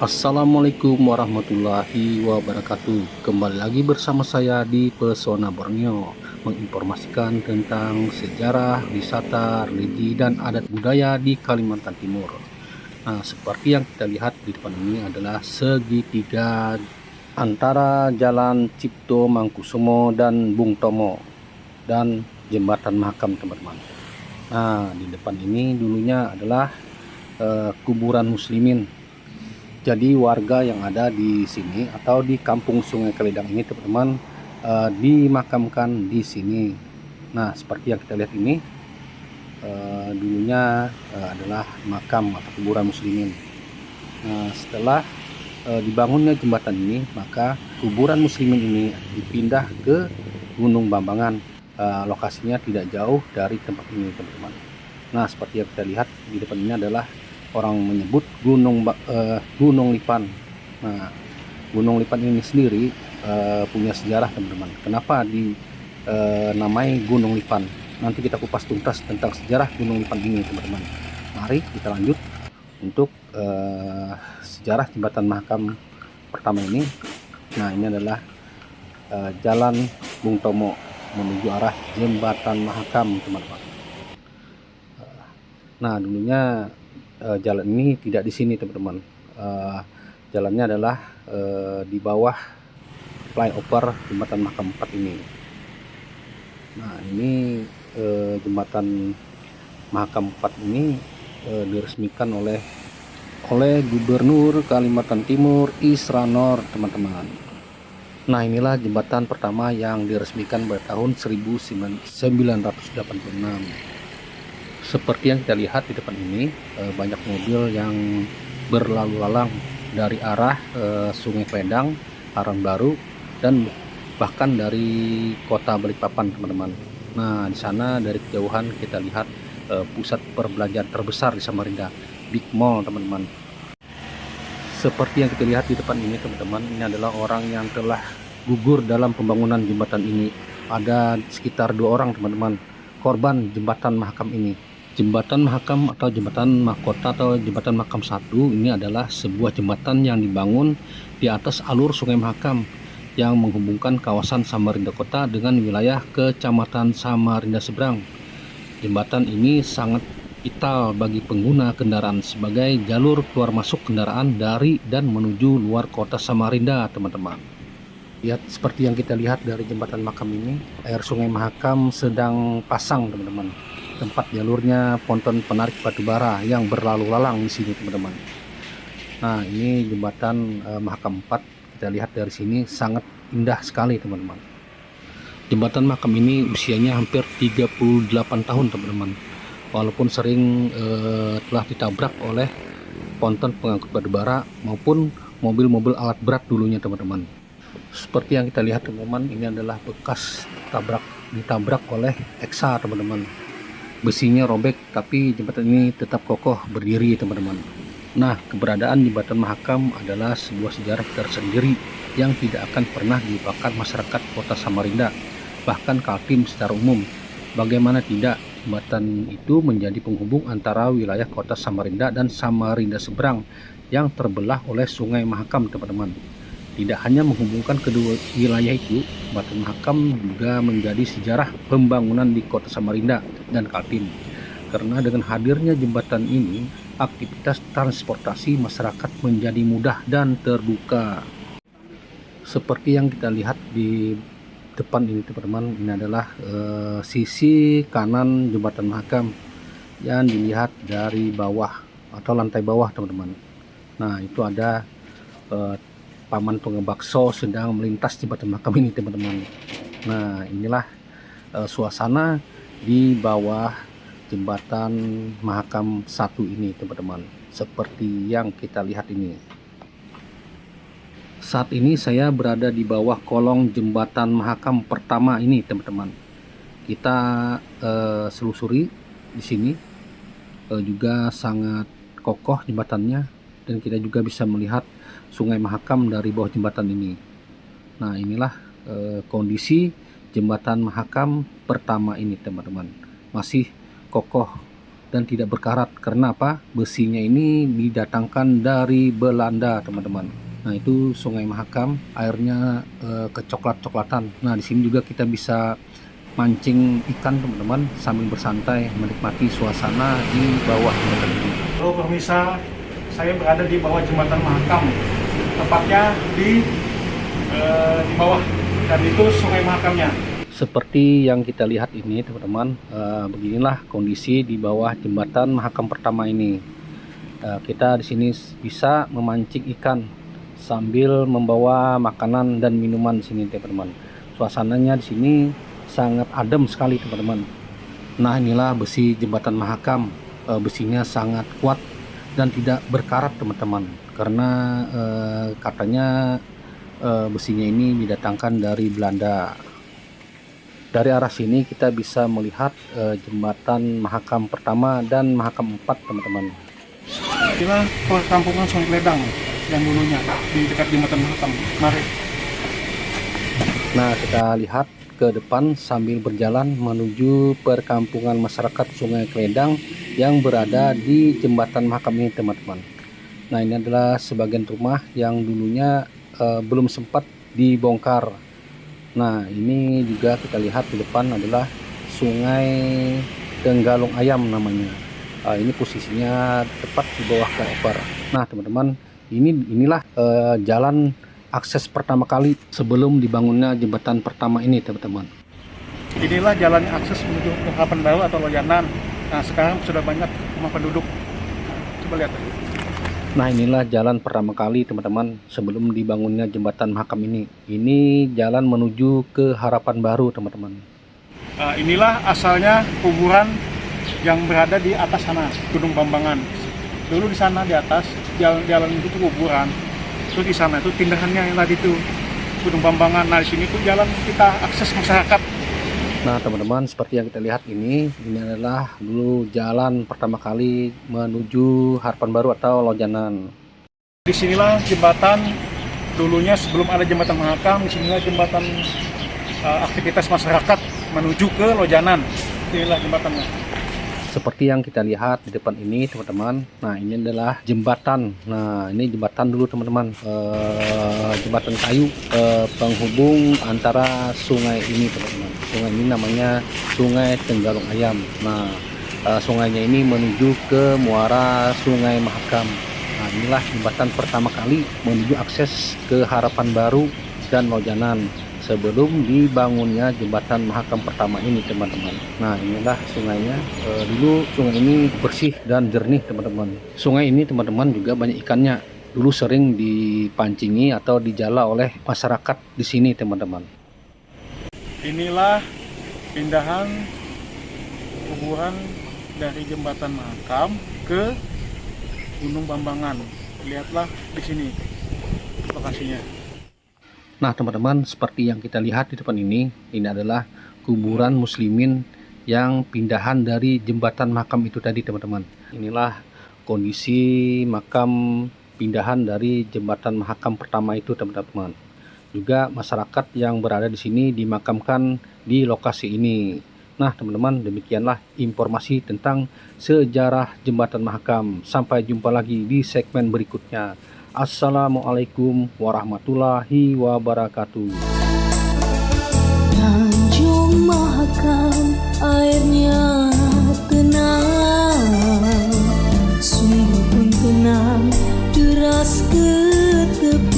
Assalamualaikum warahmatullahi wabarakatuh. Kembali lagi bersama saya di Pesona Borneo, menginformasikan tentang sejarah, wisata, religi, dan adat budaya di Kalimantan Timur. Nah, seperti yang kita lihat di depan ini adalah segitiga antara Jalan Cipto Mangkusumo dan Bung Tomo dan Jembatan Mahakam, teman-teman. Nah, di depan ini dulunya adalah kuburan muslimin. Jadi warga yang ada di sini atau di kampung Sungai Kelidang ini, teman-teman, dimakamkan di sini. Nah, seperti yang kita lihat ini, dulunya adalah makam atau kuburan muslimin. Nah, setelah dibangunnya jembatan ini, maka kuburan muslimin ini dipindah ke Gunung Bambangan. Lokasinya tidak jauh dari tempat ini, teman-teman. Nah, seperti yang kita lihat di depan ini adalah orang menyebut Gunung Lipan. Nah, Gunung Lipan ini sendiri punya sejarah, teman-teman. Kenapa dinamai Gunung Lipan? Nanti kita kupas tuntas tentang sejarah Gunung Lipan ini, teman-teman. Mari kita lanjut untuk sejarah jembatan Mahakam pertama ini. Nah, ini adalah Jalan Bung Tomo menuju arah jembatan Mahakam, teman-teman. Nah, dulunya jalan ini tidak di sini, teman-teman. Jalannya adalah di bawah flyover jembatan Mahakam 4 ini. Nah, ini jembatan Mahakam 4 ini diresmikan oleh Gubernur Kalimantan Timur Isranor, teman-teman. Nah, inilah jembatan pertama yang diresmikan pada tahun 1986. Seperti yang kita lihat di depan ini, banyak mobil yang berlalu lalang dari arah Sungai Kelidang, Paran Baru, dan bahkan dari kota Balikpapan, teman-teman. Nah, di sana dari kejauhan kita lihat pusat perbelanjaan terbesar di Samarinda, Big Mall, teman-teman. Seperti yang kita lihat di depan ini, teman-teman, ini adalah orang yang telah gugur dalam pembangunan jembatan ini. Ada sekitar 2 orang, teman-teman, korban jembatan Mahakam ini. Jembatan Mahakam atau Jembatan Mahkota atau Jembatan Mahakam 1 ini adalah sebuah jembatan yang dibangun di atas alur Sungai Mahakam yang menghubungkan kawasan Samarinda Kota dengan wilayah Kecamatan Samarinda Seberang. Jembatan ini sangat vital bagi pengguna kendaraan sebagai jalur keluar masuk kendaraan dari dan menuju luar kota Samarinda, teman-teman. Lihat seperti yang kita lihat dari jembatan Mahakam ini, air Sungai Mahakam sedang pasang, teman-teman. Tempat jalurnya ponton penarik batubara yang berlalu lalang di sini, teman-teman. Nah, ini jembatan Mahakam 4 kita lihat dari sini sangat indah sekali, teman-teman. Jembatan Mahakam ini usianya hampir 38 tahun, teman-teman. Walaupun sering telah ditabrak oleh ponton pengangkut batubara maupun mobil-mobil alat berat dulunya, teman-teman. Seperti yang kita lihat, teman-teman, ini adalah bekas ditabrak oleh Eksa, teman-teman. Besinya robek, tapi jembatan ini tetap kokoh berdiri, teman-teman. Nah, keberadaan jembatan Mahakam adalah sebuah sejarah tersendiri yang tidak akan pernah dilupakan masyarakat kota Samarinda, bahkan Kaltim secara umum. Bagaimana tidak, jembatan itu menjadi penghubung antara wilayah kota Samarinda dan Samarinda Seberang yang terbelah oleh Sungai Mahakam, teman-teman. Tidak hanya menghubungkan kedua wilayah itu, jembatan Mahakam juga menjadi sejarah pembangunan di kota Samarinda dan Kaltim. Karena dengan hadirnya jembatan ini, aktivitas transportasi masyarakat menjadi mudah dan terbuka. Seperti yang kita lihat di depan ini, teman-teman, ini adalah sisi kanan jembatan Mahakam yang dilihat dari bawah atau lantai bawah, teman-teman. Nah, itu ada paman pengebakso sedang melintas jembatan Mahakam ini, teman-teman. Nah, inilah suasana di bawah jembatan Mahakam 1 ini, teman-teman, seperti yang kita lihat ini. Saat ini saya berada di bawah kolong jembatan Mahakam pertama ini, teman-teman. Kita selusuri di sini, juga sangat kokoh jembatannya, dan kita juga bisa melihat Sungai Mahakam dari bawah jembatan ini. Nah, inilah kondisi jembatan Mahakam pertama ini, teman-teman. Masih kokoh dan tidak berkarat. Karena apa? Besinya ini didatangkan dari Belanda, teman-teman. Nah, itu Sungai Mahakam, airnya kecoklat-coklatan. Nah, di sini juga kita bisa mancing ikan, teman-teman, sambil bersantai menikmati suasana di bawah jembatan ini. Halo pemirsa, saya berada di bawah jembatan Mahakam, tepatnya di bawah, dan itu Sungai Mahakamnya. Seperti yang kita lihat ini, teman-teman, beginilah kondisi di bawah jembatan Mahakam pertama ini. Kita di sini bisa memancing ikan sambil membawa makanan dan minuman di sini, teman-teman. Suasananya di sini sangat adem sekali, teman-teman. Nah, inilah besi jembatan Mahakam. Besinya sangat kuat dan tidak berkarat, teman-teman, karena katanya besinya ini didatangkan dari Belanda. Dari arah sini kita bisa melihat jembatan Mahakam pertama dan Mahakam 4, teman-teman. Inilah perkampungan Sungai Kledang yang dulunya di dekat jembatan Mahakam. Mari. Nah, kita lihat ke depan sambil berjalan menuju perkampungan masyarakat Sungai Kledang yang berada di jembatan Mahakam ini, teman-teman. Nah, ini adalah sebagian rumah yang dulunya belum sempat dibongkar. Nah, ini juga kita lihat di depan adalah Sungai Tenggalong Ayam namanya. Ini posisinya tepat di bawah flyover. Nah, teman-teman, inilah jalan akses pertama kali sebelum dibangunnya jembatan pertama ini, teman-teman. Inilah jalan akses menuju ke Harapan Baru atau Loyanan. Nah, sekarang sudah banyak rumah penduduk. Coba lihat. Nah, inilah jalan pertama kali, teman-teman, sebelum dibangunnya jembatan Mahakam ini. Ini jalan menuju ke Harapan Baru, teman-teman. Inilah asalnya kuburan yang berada di atas sana, Gunung Bambangan. Dulu di sana di atas jalan itu kuburan. Terus di sana itu tindakannya yang tadi itu Gunung Bambangan. Nah, di sini tuh jalan kita akses masyarakat. Nah, teman-teman, seperti yang kita lihat ini adalah dulu jalan pertama kali menuju Harapan Baru atau Lojanan. Di sinilah jembatan dulunya sebelum ada jembatan Mahakam. Di sinilah jembatan aktivitas masyarakat menuju ke Lojanan. Inilah jembatannya. Seperti yang kita lihat di depan ini, teman-teman. Nah, ini adalah jembatan. Nah, ini jembatan dulu, teman-teman. Jembatan kayu penghubung antara sungai ini, teman-teman. Sungai ini namanya Sungai Tenggalong Ayam. Nah, sungainya ini menuju ke muara Sungai Mahakam. Nah, inilah jembatan pertama kali menuju akses ke Harapan Baru dan Lojanan sebelum dibangunnya jembatan Mahakam pertama ini, teman-teman. Nah, inilah sungainya. Dulu sungai ini bersih dan jernih, teman-teman. Sungai ini, teman-teman, juga banyak ikannya. Dulu sering dipancingi atau dijala oleh masyarakat di sini, teman-teman. Inilah pindahan kuburan dari jembatan Mahakam ke Gunung Bambangan. Lihatlah di sini lokasinya. Nah, teman-teman, seperti yang kita lihat di depan ini adalah kuburan muslimin yang pindahan dari jembatan Mahakam itu tadi, teman-teman. Inilah kondisi makam pindahan dari jembatan Mahakam pertama itu, teman-teman. Juga masyarakat yang berada di sini dimakamkan di lokasi ini. Nah, teman-teman, demikianlah informasi tentang sejarah jembatan Mahakam. Sampai jumpa lagi di segmen berikutnya. Assalamualaikum warahmatullahi wabarakatuh. Tanjung Mahakam airnya tenang, sungguh pun tenang deras ke tepi.